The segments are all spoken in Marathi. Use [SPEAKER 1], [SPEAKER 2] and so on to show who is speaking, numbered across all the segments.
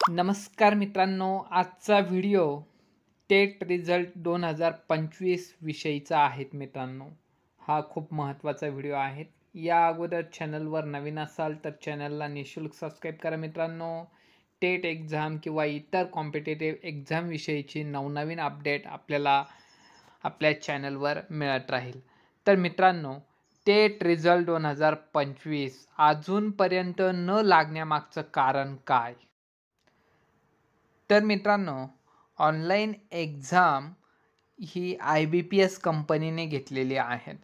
[SPEAKER 1] नमस्कार मित्रांनो, आजचा व्हिडिओ टेट रिझल्ट 2025 विषयीचा आहे मित्रांनो. हा खूप महत्त्वाचा व्हिडिओ आहे. या अगोदर चॅनलवर नवीन असाल तर चॅनलला निःशुल्क सबस्क्राईब करा मित्रांनो. टेट एक्झाम किंवा इतर कॉम्पिटेटिव्ह एक्झाम विषयीची नवनवीन अपडेट आपल्याला आपल्या चॅनलवर मिळत राहील. तर मित्रांनो, टेट रिझल्ट 2025 अजूनपर्यंत न लागण्यामागचं कारण काय? तर मित्रांनो, ऑनलाईन एक्झाम ही IBPS कंपनीने घेतलेली आहेत.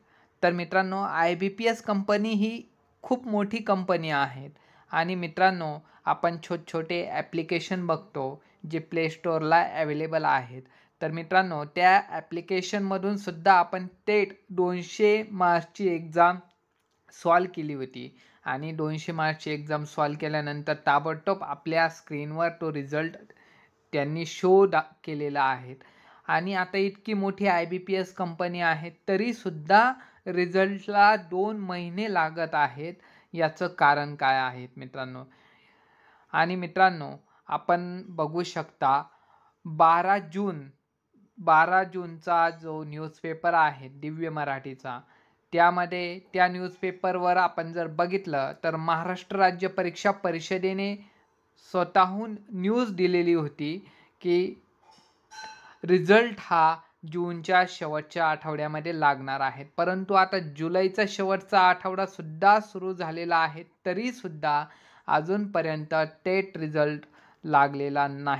[SPEAKER 1] तर मित्रांनो, IBPS कंपनी ही खूप मोठी कंपनी आहे आणि मित्रांनो, आपण छोटे ॲप्लिकेशन बघतो जे प्ले स्टोअरला अवेलेबल आहेत. तर मित्रांनो, त्या ॲप्लिकेशनमधून सुद्धा आपण टेट 200 मार्क्सची एक्झाम सॉल्व केली होती आणि 200 मार्क्सची एक्झाम सॉल्व केल्यानंतर ताबडतोब आपल्या स्क्रीनवर तो रिझल्ट त्यांनी केलेला आहे. आणि आता इतकी मोठी IBPS कंपनी आहे तरीसुद्धा रिझल्टला 2 महिने लागत आहेत. याचं कारण काय आहे मित्रांनो? आणि मित्रांनो, आपण बघू शकता 12 जूनचा जो न्यूजपेपर आहे दिव्य मराठीचा, त्यामध्ये त्या न्यूजपेपरवर आपण जर बघितलं तर महाराष्ट्र राज्य परीक्षा परिषदेने स्वतःहून न्यूज दिलेली होती की रिझल्ट हा जूनच्या शेवटच्या आठवड्यामध्ये लागणार आहे. परंतु आता जुलैचा शेवटचा आठवडासुद्धा सुरू झालेला आहे, तरीसुद्धा अजूनपर्यंत टेट रिझल्ट लागलेला नाही.